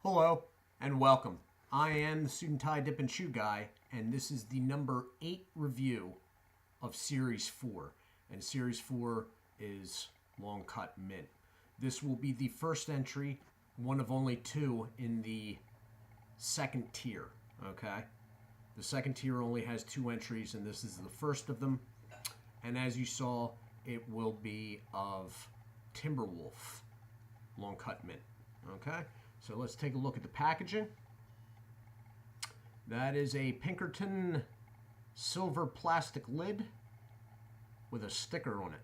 Hello and welcome. I am the Suit&Tie Dip&ChewGuy, and this is the number 8 review of Series 4. And Series 4 is Long Cut Mint. This will be the first entry, one of only 2 in the second tier, okay? The second tier only has 2 entries, and this is the first of them. And as you saw, it will be of TimberWolf Long Cut Mint, okay? So let's take a look at the packaging. That is a Pinkerton silver plastic lid with a sticker on it.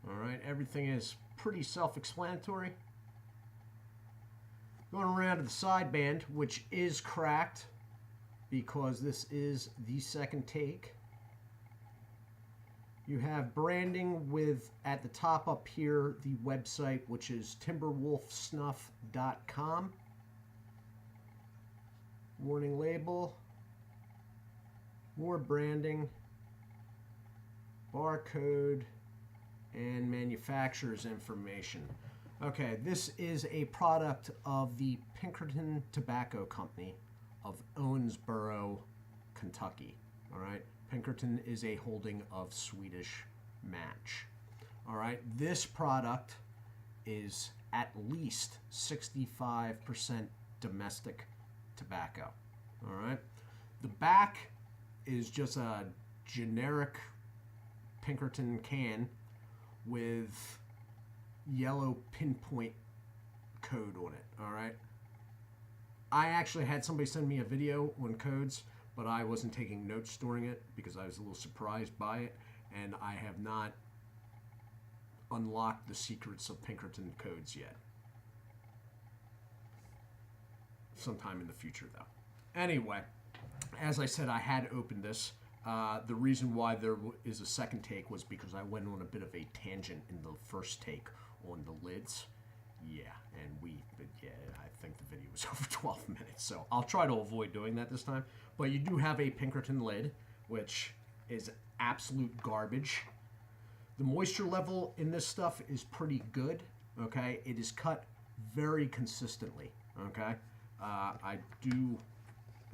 All right, everything is pretty self-explanatory. Going around to the side band, which is cracked because this is the second take. You have branding with, at the top up here, the website, which is TimberWolfSnuff.com. Warning label. More branding. Barcode. And manufacturer's information. Okay, this is a product of the Pinkerton Tobacco Company of Owensboro, Kentucky. All right. Pinkerton is a holding of Swedish Match. All right, this product is at least 65% domestic tobacco. All right, the back is just a generic Pinkerton can with yellow pinpoint code on it. All right, I actually had somebody send me a video on codes, but I wasn't taking notes during it because I was a little surprised by it, and I have not unlocked the secrets of Pinkerton codes yet. Sometime in the future, though. Anyway, as I said, I had opened this. The reason why there is a second take was because I went on a bit of a tangent in the first take on the lids. Yeah, I think the video was over 12 minutes, so I'll try to avoid doing that this time. But you do have a Pinkerton lid, which is absolute garbage. The moisture level in this stuff is pretty good, okay? It is cut very consistently, okay? I do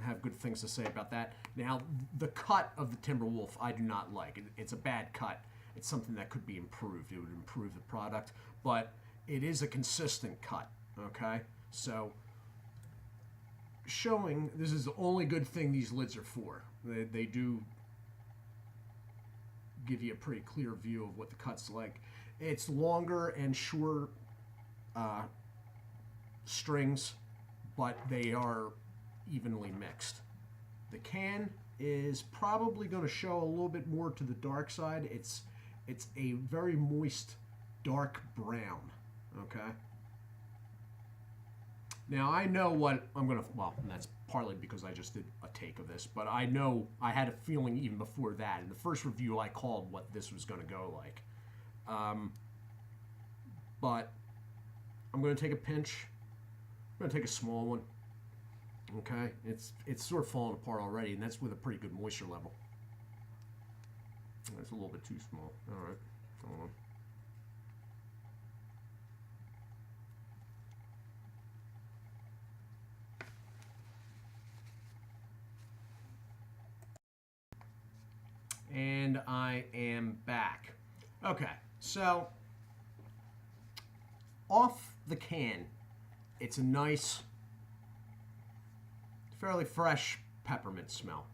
have good things to say about that. Now, the cut of the TimberWolf I do not like. It's a bad cut. It's something that could be improved. It would improve the product, but it is a consistent cut, okay? So, showing this is the only good thing these lids are for. They do give you a pretty clear view of what the cut's like. It's longer and shorter strings, but they are evenly mixed. The can is probably going to show a little bit more to the dark side. It's a very moist, dark brown, okay? Now, I know what I'm going to, well, and that's partly because I just did a take of this, but I know I had a feeling even before that. In the first review, I called what this was going to go like. But I'm going to take a pinch. I'm going to take a small one. Okay? It's sort of falling apart already, and that's with a pretty good moisture level. That's a little bit too small. All right. Hold on. And I am back. Okay, so off the can, it's a nice, fairly fresh peppermint smell.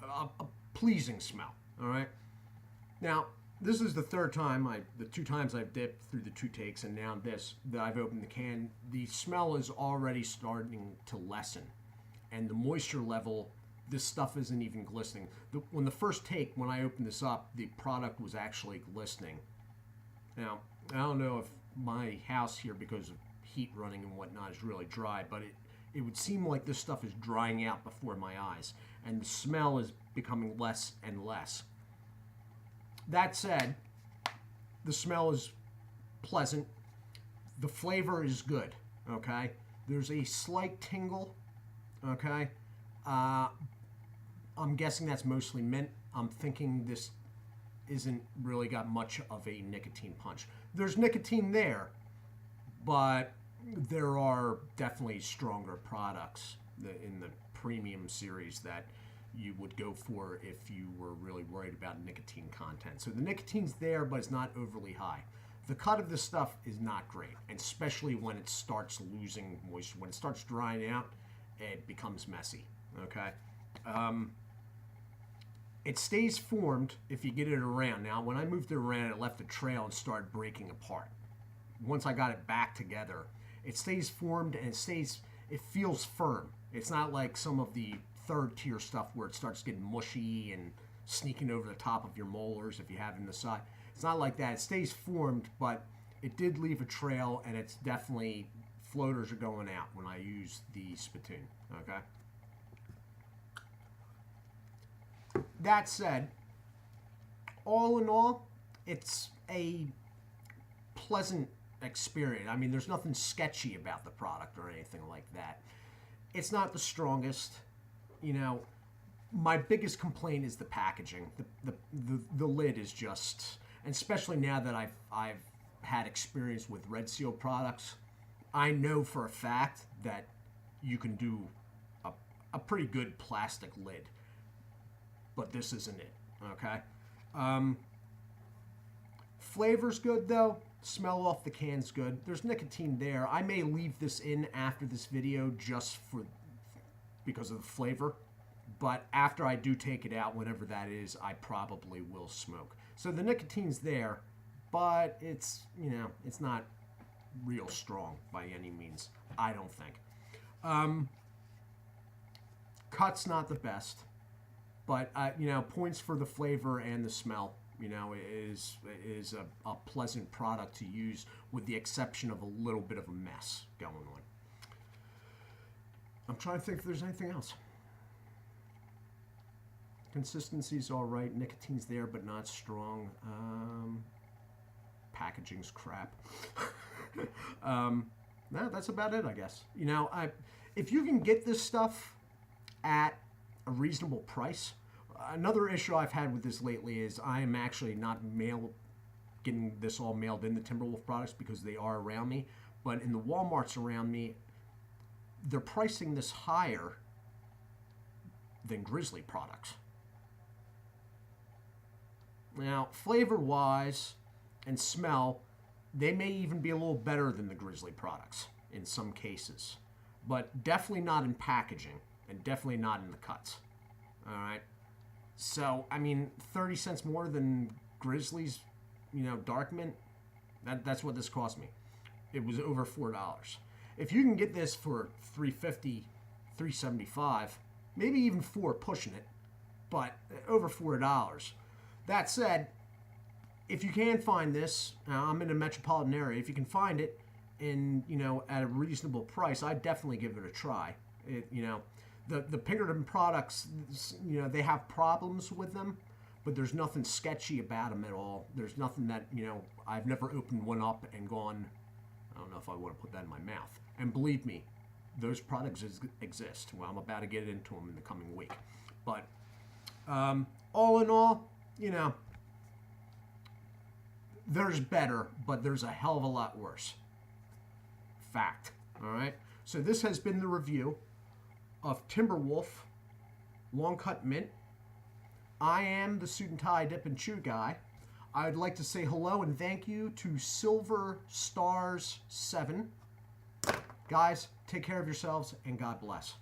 A pleasing smell, all right? Now, this is the third time, the 2 times I've dipped through the 2 takes, and now this, that I've opened the can. The smell is already starting to lessen, and the moisture level, this stuff isn't even glistening. When the first take, when I opened this up, the product was actually glistening. Now, I don't know if my house here, because of heat running and whatnot, is really dry, but it would seem like this stuff is drying out before my eyes, and the smell is becoming less and less. That said, the smell is pleasant. The flavor is good, okay? There's a slight tingle, okay? I'm guessing that's mostly mint. I'm thinking this isn't really got much of a nicotine punch. There's nicotine there, but there are definitely stronger products in the premium series that you would go for if you were really worried about nicotine content. So the nicotine's there, but it's not overly high. The cut of this stuff is not great, and especially when it starts losing moisture. When it starts drying out, it becomes messy, okay? It stays formed if you get it around. Now, when I moved it around, it left a trail and started breaking apart. Once I got it back together, it stays formed and it feels firm. It's not like some of the third tier stuff where it starts getting mushy and sneaking over the top of your molars if you have it in the side. It's not like that. It stays formed, but it did leave a trail, and it's definitely, floaters are going out when I use the spittoon, okay? That said, all in all, it's a pleasant experience. I mean, there's nothing sketchy about the product or anything like that. It's not the strongest. You know, my biggest complaint is the packaging. The lid is just, and especially now that I've had experience with Red Seal products, I know for a fact that you can do a pretty good plastic lid, but this isn't it, okay? Flavor's good though. Smell off the can's good. There's nicotine there. I may leave this in after this video just because of the flavor, but after I do take it out, whenever that is, I probably will smoke. So the nicotine's there, but it's, you know, it's not real strong by any means, I don't think. Cut's not the best, but you know, points for the flavor and the smell. You know, is a pleasant product to use, with the exception of a little bit of a mess going on. I'm trying to think if there's anything else. Consistency's all right. Nicotine's there, but not strong. Packaging's crap. No, that's about it, I guess. You know, if you can get this stuff at a reasonable price. Another issue I've had with this lately is I am actually not getting this all mailed in, the TimberWolf products, because they are around me. But in the Walmarts around me, they're pricing this higher than Grizzly products. Now, flavor-wise and smell, they may even be a little better than the Grizzly products in some cases. But definitely not in packaging, and definitely not in the cuts. All right? So, I mean, 30 cents more than Grizzly's, you know, Dark Mint, that's what this cost me. It was over $4. If you can get this for $3.50, $3.75, maybe even $4 pushing it, but over $4. That said, if you can find this, I'm in a metropolitan area, if you can find it in, you know, at a reasonable price, I'd definitely give it a try. You know, the Pinkerton products, you know, they have problems with them, but there's nothing sketchy about them at all. There's nothing that, you know, I've never opened one up and gone, I don't know if I want to put that in my mouth. And believe me, those products exist. Well, I'm about to get into them in the coming week. But all in all, you know, there's better, but there's a hell of a lot worse. Fact. All right? So this has been the review of TimberWolf Long Cut Mint. I am the Suit&Tie Dip&Chew Guy. I'd like to say hello and thank you to Silver Stars 7. Guys, take care of yourselves and God bless.